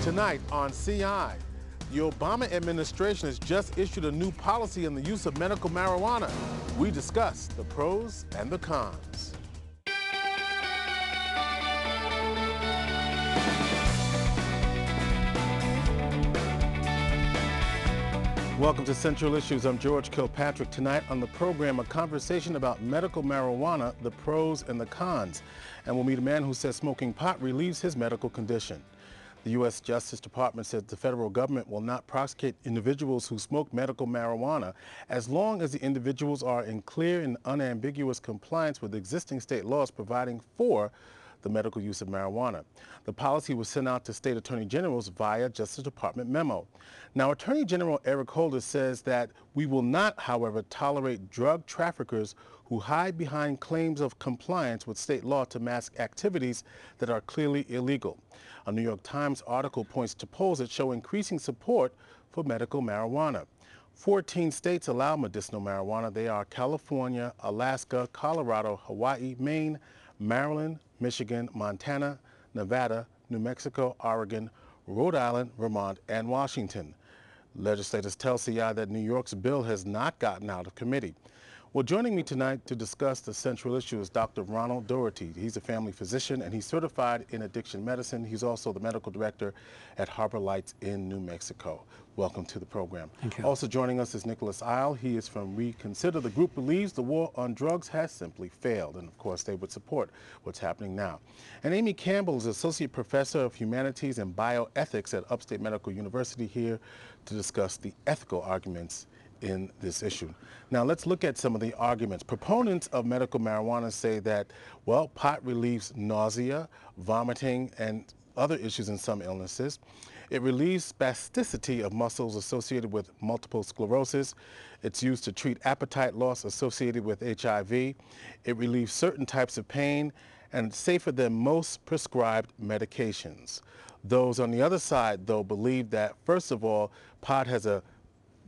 Tonight on CI, the Obama administration has just issued a new policy on the use of medical marijuana. We discuss the pros and the cons. Welcome to Central Issues. I'm George Kilpatrick. Tonight on the program, a conversation about medical marijuana, the pros and the cons. And we'll meet a man who says smoking pot relieves his medical condition. The U.S. Justice Department says the federal government will not prosecute individuals who smoke medical marijuana as long as the individuals are in clear and unambiguous compliance with existing state laws providing for the medical use of marijuana. The policy was sent out to state attorney generals via Justice Department memo. Now, Attorney General Eric Holder says that we will not, however, tolerate drug traffickers who hide behind claims of compliance with state law to mask activities that are clearly illegal. A New York Times article points to polls that show increasing support for medical marijuana. 14 states allow medicinal marijuana. They are California, Alaska, Colorado, Hawaii, Maine, Maryland, Michigan, Montana, Nevada, New Mexico, Oregon, Rhode Island, Vermont, and Washington. Legislators tell CI that New York's bill has not gotten out of committee. Well, joining me tonight to discuss the central issue is Dr. Ronald Doherty. He's a family physician and he's certified in addiction medicine. He's also the medical director at Harbor Lights in New Mexico. Welcome to the program. Thank you. Also joining us is Nicholas Isle. He is from Reconsider. The group believes the war on drugs has simply failed, and of course they would support what's happening now. And Amy Campbell is Associate Professor of Humanities and Bioethics at Upstate Medical University, here to discuss the ethical arguments in this issue. Now let's look at some of the arguments. Proponents of medical marijuana say that, well, pot relieves nausea, vomiting, and other issues in some illnesses. It relieves spasticity of muscles associated with multiple sclerosis. It's used to treat appetite loss associated with HIV. It relieves certain types of pain, and it's safer than most prescribed medications. Those on the other side, though, believe that, first of all, pot has a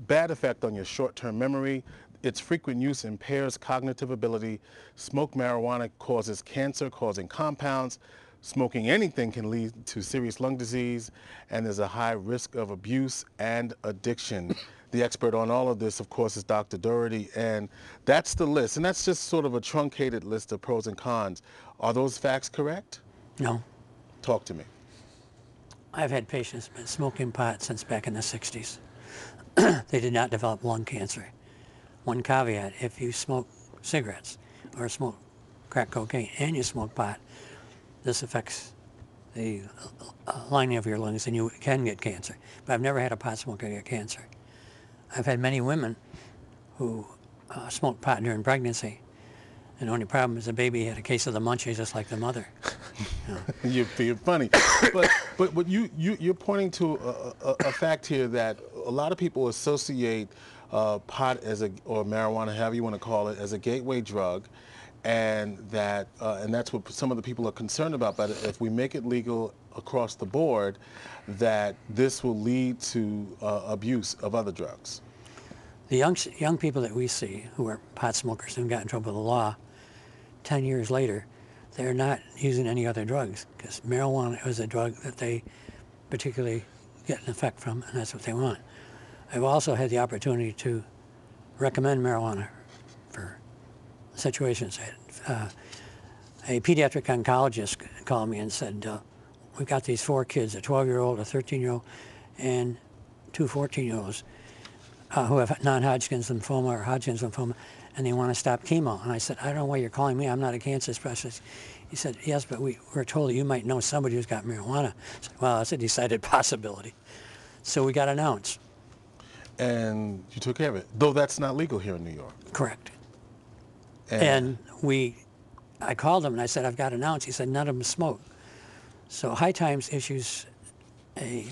bad effect on your short-term memory. Its frequent use impairs cognitive ability. Smoked marijuana causes cancer, causing compounds. Smoking anything can lead to serious lung disease, and there's a high risk of abuse and addiction. The expert on all of this, of course, is Dr. Doherty, and that's the list. And that's just sort of a truncated list of pros and cons. Are those facts correct? No. Talk to me. I've had patients been smoking pot since back in the 60s. They did not develop lung cancer. One caveat, if you smoke cigarettes or smoke crack cocaine and you smoke pot, this affects the lining of your lungs and you can get cancer. But I've never had a pot smoker get cancer. I've had many women who smoked pot during pregnancy, and the only problem is the baby had a case of the munchies just like the mother. You're funny. But you're pointing to a fact here that a lot of people associate pot or marijuana, however you want to call it, as a gateway drug. And that's what some of the people are concerned about. But if we make it legal across the board, that this will lead to abuse of other drugs. The young people that we see who are pot smokers and got in trouble with the law, 10 years later, they're not using any other drugs because marijuana is a drug that they particularly get an effect from, and that's what they want. I've also had the opportunity to recommend marijuana for situations. A pediatric oncologist called me and said, we've got these 4 kids, a 12-year-old, a 13-year-old, and 2 14-year-olds who have non-Hodgkin's lymphoma or Hodgkin's lymphoma, and they want to stop chemo. And I said, I don't know why you're calling me. I'm not a cancer specialist. He said, yes, but we were told that you might know somebody who's got marijuana. I said, well, that's a decided possibility. So we got an ounce. And you took care of it, though that's not legal here in New York. Correct. And I called him and I said, I've got an ounce. He said, none of them smoke. So High Times issues a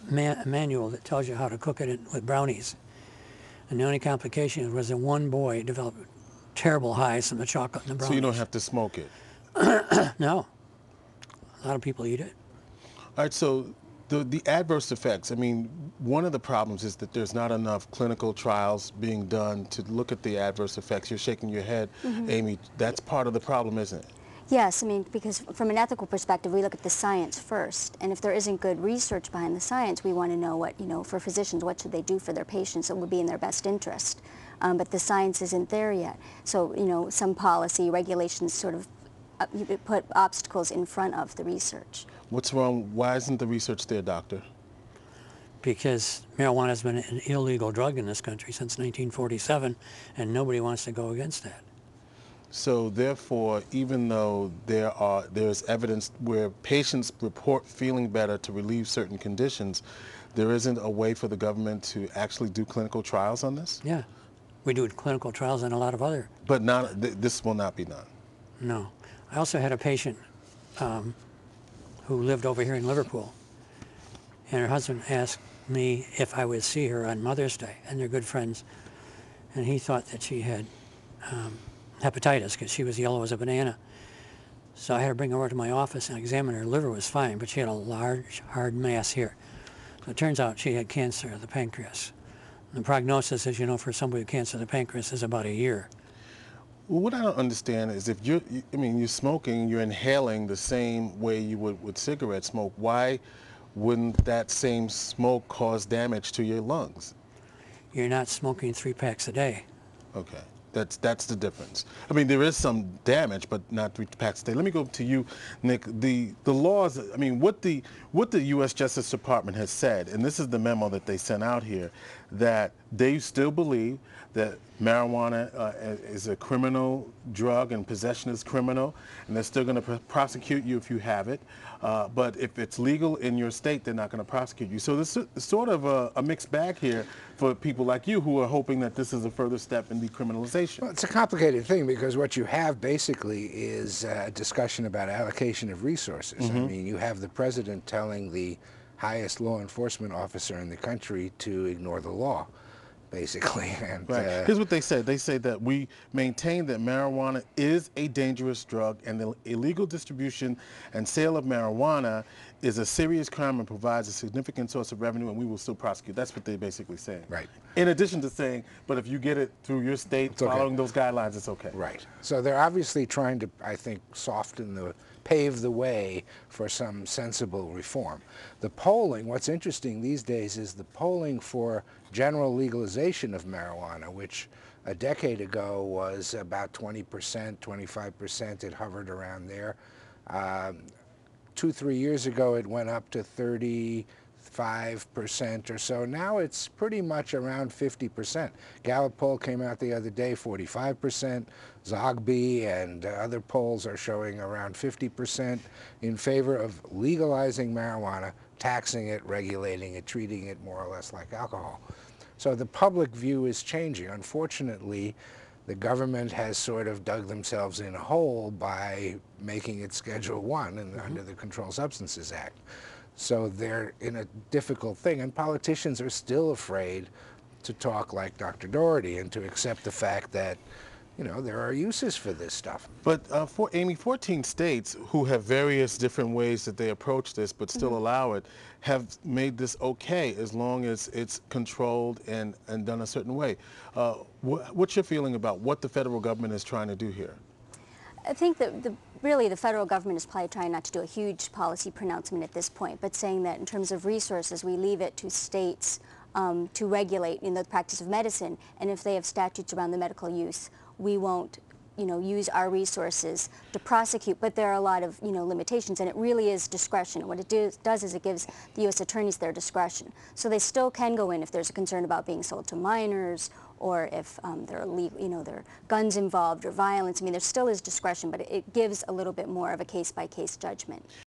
manual that tells you how to cook it with brownies. And the only complication was that one boy developed terrible highs from the chocolate and the brownies. So you don't have to smoke it? No. A lot of people eat it. All right, so the adverse effects, I mean, one of the problems is that there's not enough clinical trials being done to look at the adverse effects. You're shaking your head, Amy. That's part of the problem, isn't it? Yes, I mean, because from an ethical perspective, we look at the science first, and if there isn't good research behind the science, we want to know what, for physicians, what should they do for their patients that would be in their best interest. But the science isn't there yet. So, some policy, regulations sort of put obstacles in front of the research. What's wrong? Why isn't the research there, doctor? Because marijuana has been an illegal drug in this country since 1947, and nobody wants to go against that. So therefore, even though there's evidence where patients report feeling better to relieve certain conditions, there isn't a way for the government to actually do clinical trials on this? Yeah, we do clinical trials on a lot of other. But this will not be done? No. I also had a patient who lived over here in Liverpool, and her husband asked me if I would see her on Mother's Day, and they're good friends, and he thought that she had hepatitis because she was yellow as a banana. So I had to bring her over to my office and examine her. Her liver was fine, but she had a large, hard mass here. So it turns out she had cancer of the pancreas. The prognosis, as you know, for somebody with cancer of the pancreas is about a year. Well, what I don't understand is if you're smoking, you're inhaling the same way you would with cigarette smoke. Why wouldn't that same smoke cause damage to your lungs? You're not smoking 3 packs a day. Okay. That's the difference. I mean, there is some damage, but not 3 packs a day. Let me go to you, Nick. The laws, I mean, what the U.S. Justice Department has said, and this is the memo that they sent out here, that they still believe that marijuana is a criminal drug and possession is criminal, and they're still going to prosecute you if you have it. But if it's legal in your state, they're not going to prosecute you. So this is sort of a mixed bag here for people like you who are hoping that this is a further step in decriminalization. Well, it's a complicated thing because what you have basically is a discussion about allocation of resources. I mean, you have the president telling the highest law enforcement officer in the country to ignore the law, basically. And right. Here's what they said. They say that we maintain that marijuana is a dangerous drug and the illegal distribution and sale of marijuana is a serious crime and provides a significant source of revenue, and we will still prosecute. That's what they're basically saying. Right. In addition to saying, but if you get it through your state following those guidelines, it's okay. Right. So they're obviously trying to, I think, pave the way for some sensible reform. The polling, what's interesting these days is the polling for general legalization of marijuana, which a decade ago was about 20%, 25%. It hovered around there. 2-3 years ago, it went up to 35% or so. Now it's pretty much around 50%. Gallup poll came out the other day, 45%. Zogby and other polls are showing around 50% in favor of legalizing marijuana, taxing it, regulating it, treating it more or less like alcohol. So the public view is changing. Unfortunately, the government has sort of dug themselves in a hole by making it Schedule I under the Controlled Substances Act. So they're in a difficult thing, and politicians are still afraid to talk like Dr. Doherty and to accept the fact that, there are uses for this stuff. But for Amy, 14 states who have various different ways that they approach this but still allow it have made this okay as long as it's controlled and done a certain way. What's your feeling about what the federal government is trying to do here? I think that really the federal government is probably trying not to do a huge policy pronouncement at this point, but saying that in terms of resources, we leave it to states to regulate the practice of medicine, and if they have statutes around the medical use, we won't use our resources to prosecute, but there are a lot of limitations, and it really is discretion. What it does is it gives the U.S. attorneys their discretion. So they still can go in if there's a concern about being sold to minors, or if there are guns involved or violence. I mean, there still is discretion, but it gives a little bit more of a case-by-case judgment.